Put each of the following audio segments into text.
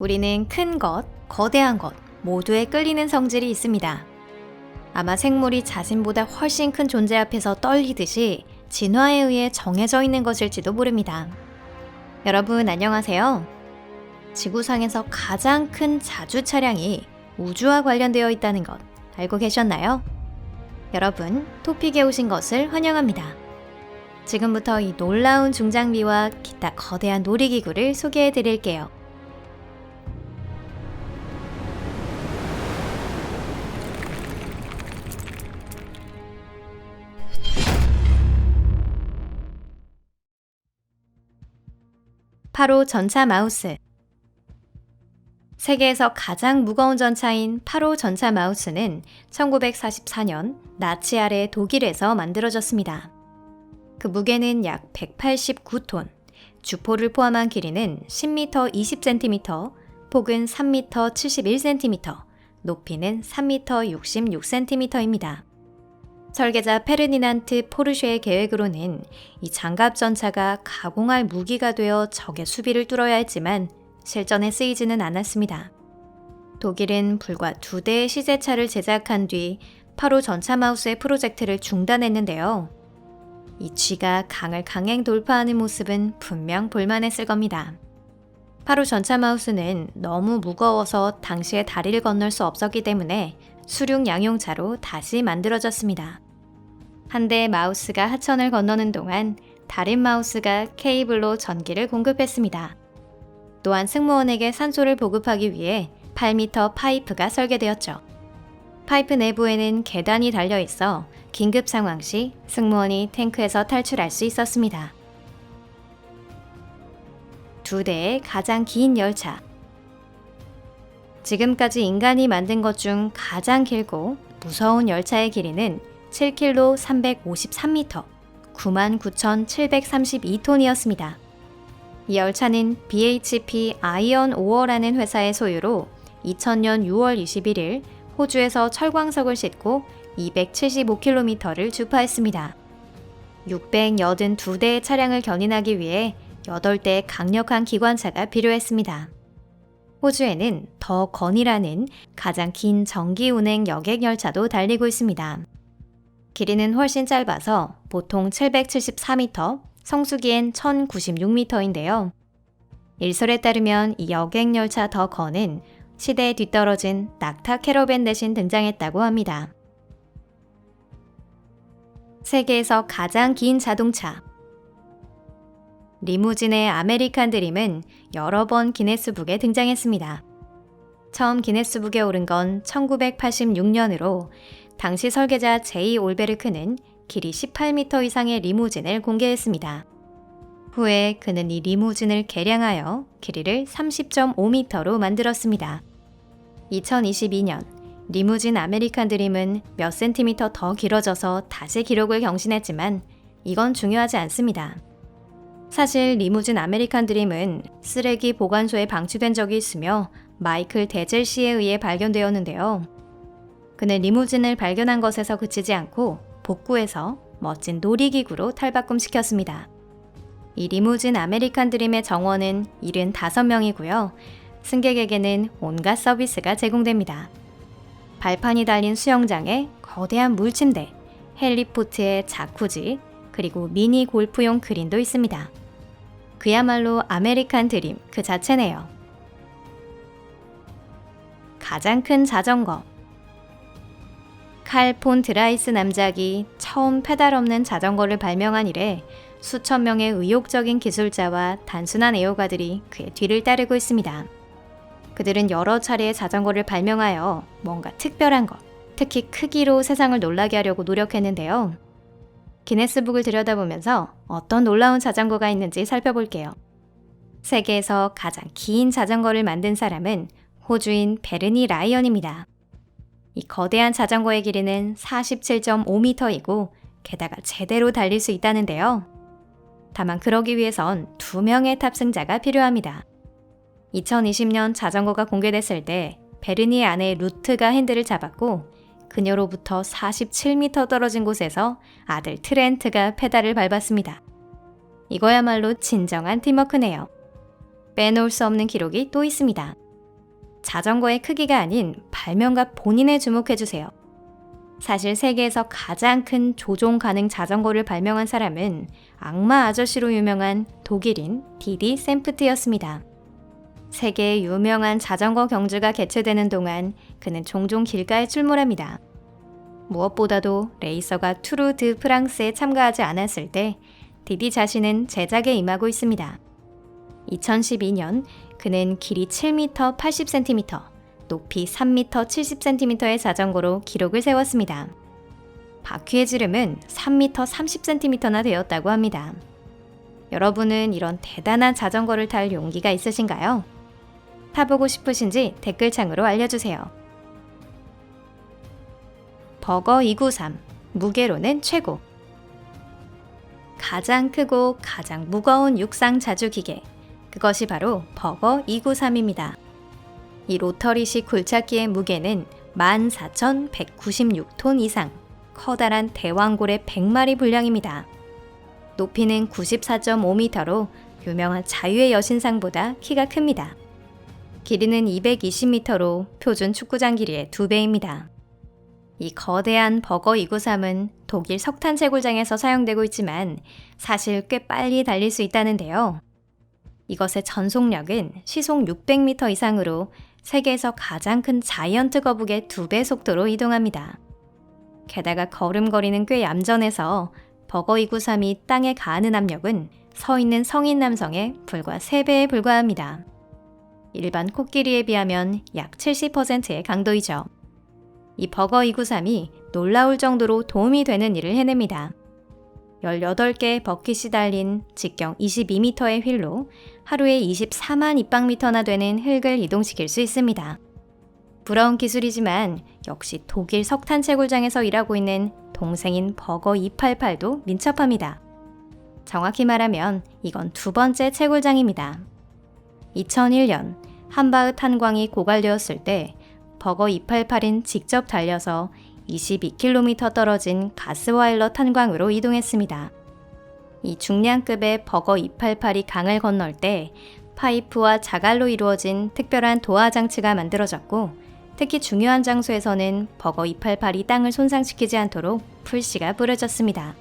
우리는 큰 것, 거대한 것 모두에 끌리는 성질이 있습니다. 아마 생물이 자신보다 훨씬 큰 존재 앞에서 떨리듯이 진화에 의해 정해져 있는 것일지도 모릅니다. 여러분 안녕하세요. 지구상에서 가장 큰 자주 차량이 우주와 관련되어 있다는 것 알고 계셨나요? 여러분, 토픽에 오신 것을 환영합니다. 지금부터 이 놀라운 중장비와 기타 거대한 놀이기구를 소개해 드릴게요. 파로 전차 마우스. 세계에서 가장 무거운 전차인 파로 전차 마우스는 1944년 나치 아래 독일에서 만들어졌습니다. 그 무게는 약 189톤, 주포를 포함한 길이는 10m 20cm, 폭은 3m 71cm, 높이는 3m 66cm입니다. 설계자 페르디난트 포르쉐의 계획으로는 이 장갑 전차가 가공할 무기가 되어 적의 수비를 뚫어야 했지만 실전에 쓰이지는 않았습니다. 독일은 불과 2대의 시제차를 제작한 뒤 파로 전차 마우스의 프로젝트를 중단했는데요. 이 쥐가 강을 강행 돌파하는 모습은 분명 볼만했을 겁니다. 파로 전차 마우스는 너무 무거워서 당시에 다리를 건널 수 없었기 때문에 수륙 양용차로 다시 만들어졌습니다. 한 대의 마우스가 하천을 건너는 동안 다른 마우스가 케이블로 전기를 공급했습니다. 또한 승무원에게 산소를 보급하기 위해 8m 파이프가 설계되었죠. 파이프 내부에는 계단이 달려 있어 긴급 상황 시 승무원이 탱크에서 탈출할 수 있었습니다. 2대의 가장 긴 열차. 지금까지 인간이 만든 것 중 가장 길고 무서운 열차의 길이는 7km 353m, 99,732톤이었습니다. 이 열차는 BHP 아이언 오어라는 회사의 소유로 2000년 6월 21일 호주에서 철광석을 싣고 275km를 주파했습니다. 682대의 차량을 견인하기 위해 8대의 강력한 기관차가 필요했습니다. 호주에는 더 건이라는 가장 긴 전기 운행 여객 열차도 달리고 있습니다. 길이는 훨씬 짧아서 보통 774m, 성수기엔 1096m인데요. 일설에 따르면 이 여객 열차 더 건은 시대에 뒤떨어진 낙타 캐러밴 대신 등장했다고 합니다. 세계에서 가장 긴 자동차. 리무진의 아메리칸 드림은 여러 번 기네스북에 등장했습니다. 처음 기네스북에 오른 건 1986년으로 당시 설계자 제이 올베르크는 길이 18m 이상의 리무진을 공개했습니다. 후에 그는 이 리무진을 개량하여 길이를 30.5m로 만들었습니다. 2022년 리무진 아메리칸 드림은 몇 센티미터 더 길어져서 다시 기록을 경신했지만 이건 중요하지 않습니다. 사실 리무진 아메리칸 드림은 쓰레기 보관소에 방치된 적이 있으며 마이클 데젤 씨에 의해 발견되었는데요. 그는 리무진을 발견한 것에서 그치지 않고 복구해서 멋진 놀이기구로 탈바꿈시켰습니다. 이 리무진 아메리칸 드림의 정원은 75명이고요. 승객에게는 온갖 서비스가 제공됩니다. 발판이 달린 수영장에 거대한 물침대, 헬리포트에 자쿠지, 그리고 미니 골프용 그린도 있습니다. 그야말로 아메리칸 드림 그 자체네요. 가장 큰 자전거. 칼 폰 드라이스 남작이 처음 페달 없는 자전거를 발명한 이래 수천 명의 의욕적인 기술자와 단순한 애호가들이 그의 뒤를 따르고 있습니다. 그들은 여러 차례의 자전거를 발명하여 뭔가 특별한 것, 특히 크기로 세상을 놀라게 하려고 노력했는데요. 기네스북을 들여다보면서 어떤 놀라운 자전거가 있는지 살펴볼게요. 세계에서 가장 긴 자전거를 만든 사람은 호주인 베르니 라이언입니다. 이 거대한 자전거의 길이는 47.5m이고 게다가 제대로 달릴 수 있다는데요. 다만 그러기 위해선 2명의 탑승자가 필요합니다. 2020년 자전거가 공개됐을 때 베르니의 아내 루트가 핸들을 잡았고 그녀로부터 47m 떨어진 곳에서 아들 트렌트가 페달을 밟았습니다. 이거야말로 진정한 팀워크네요. 빼놓을 수 없는 기록이 또 있습니다. 자전거의 크기가 아닌 발명가 본인에 주목해주세요. 사실 세계에서 가장 큰 조종 가능 자전거를 발명한 사람은 악마 아저씨로 유명한 독일인 디디 샘프트였습니다. 세계의 유명한 자전거 경주가 개최되는 동안 그는 종종 길가에 출몰합니다. 무엇보다도 레이서가 투르 드 프랑스에 참가하지 않았을 때 디디 자신은 제작에 임하고 있습니다. 2012년 그는 길이 7m 80cm, 높이 3m 70cm의 자전거로 기록을 세웠습니다. 바퀴의 지름은 3m 30cm나 되었다고 합니다. 여러분은 이런 대단한 자전거를 탈 용기가 있으신가요? 타보고 싶으신지 댓글창으로 알려주세요. 버거 293, 무게로는 최고. 가장 크고 가장 무거운 육상 자주기계, 그것이 바로 버거 293입니다. 이 로터리식 굴착기의 무게는 14,196톤 이상, 커다란 대왕고래 100마리 분량입니다. 높이는 94.5m로 유명한 자유의 여신상보다 키가 큽니다. 길이는 220m로 표준 축구장 길이의 2배입니다. 이 거대한 버거 293은 독일 석탄 채굴장에서 사용되고 있지만 사실 꽤 빨리 달릴 수 있다는데요. 이것의 전속력은 시속 600m 이상으로 세계에서 가장 큰 자이언트 거북의 2배 속도로 이동합니다. 게다가 걸음걸이는 꽤 얌전해서 버거 293이 땅에 가하는 압력은 서 있는 성인 남성의 불과 3배에 불과합니다. 일반 코끼리에 비하면 약 70%의 강도이죠. 이 버거 293이 놀라울 정도로 도움이 되는 일을 해냅니다. 18개의 버킷이 달린 직경 22m의 휠로 하루에 24만 입방미터나 되는 흙을 이동시킬 수 있습니다. 부러운 기술이지만 역시 독일 석탄 채굴장에서 일하고 있는 동생인 버거 288도 민첩합니다. 정확히 말하면 이건 2번째 채굴장입니다. 2001년 함바흐 탄광이 고갈되었을 때 버거 288은 직접 달려서 22km 떨어진 가스와일러 탄광으로 이동했습니다. 이 중량급의 버거 288이 강을 건널 때 파이프와 자갈로 이루어진 특별한 도하 장치가 만들어졌고, 특히 중요한 장소에서는 버거 288이 땅을 손상시키지 않도록 풀씨가 뿌려졌습니다.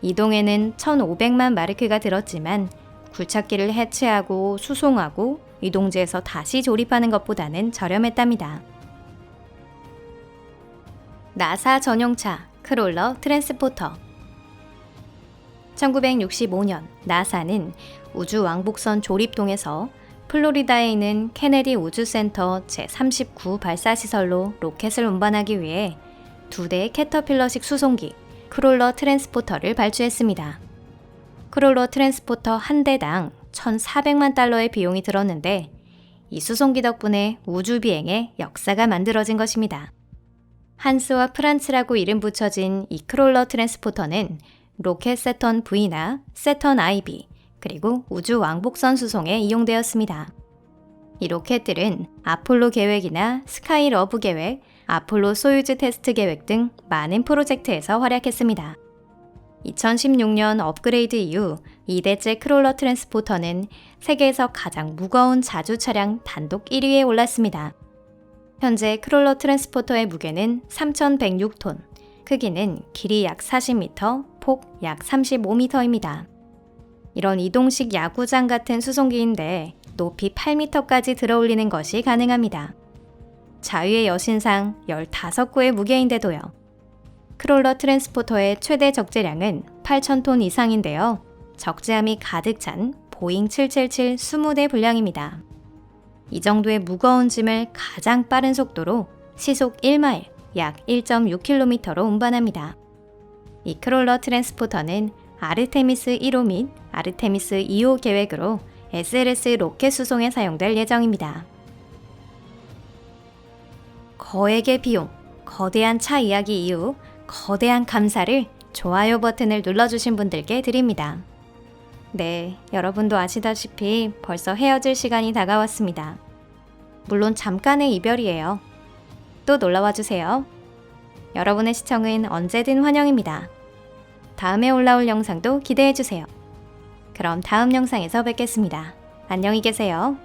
이동에는 1,500만 마르크가 들었지만 굴착기를 해체하고 수송하고 이동지에서 다시 조립하는 것보다는 저렴했답니다. 나사 전용차 크롤러 트랜스포터. 1965년 나사는 우주 왕복선 조립동에서 플로리다에 있는 케네디 우주센터 제39 발사시설로 로켓을 운반하기 위해 2대의 캐터필러식 수송기 크롤러 트랜스포터를 발주했습니다. 크롤러 트랜스포터 한 대당 1,400만 달러의 비용이 들었는데 이 수송기 덕분에 우주 비행의 역사가 만들어진 것입니다. 한스와 프란츠라고 이름 붙여진 이 크롤러 트랜스포터는 로켓 세턴 V나 세턴 IB, 그리고 우주 왕복선 수송에 이용되었습니다. 이 로켓들은 아폴로 계획이나 스카이 러브 계획, 아폴로 소유즈 테스트 계획 등 많은 프로젝트에서 활약했습니다. 2016년 업그레이드 이후 2대째 크롤러 트랜스포터는 세계에서 가장 무거운 자주 차량 단독 1위에 올랐습니다. 현재 크롤러 트랜스포터의 무게는 3,106톤, 크기는 길이 약 40m, 폭 약 35m입니다. 이런 이동식 야구장 같은 수송기인데 높이 8m까지 들어올리는 것이 가능합니다. 자유의 여신상 15구의 무게인데도요. 크롤러 트랜스포터의 최대 적재량은 8,000톤 이상인데요. 적재함이 가득 찬 보잉 777 20대 분량입니다. 이 정도의 무거운 짐을 가장 빠른 속도로 시속 1마일, 약 1.6km로 운반합니다. 이 크롤러 트랜스포터는 아르테미스 1호 및 아르테미스 2호 계획으로 SLS 로켓 수송에 사용될 예정입니다. 거액의 비용, 거대한 차 이야기 이후 거대한 감사를 좋아요 버튼을 눌러주신 분들께 드립니다. 네, 여러분도 아시다시피 벌써 헤어질 시간이 다가왔습니다. 물론 잠깐의 이별이에요. 또 놀러와주세요. 여러분의 시청은 언제든 환영입니다. 다음에 올라올 영상도 기대해주세요. 그럼 다음 영상에서 뵙겠습니다. 안녕히 계세요.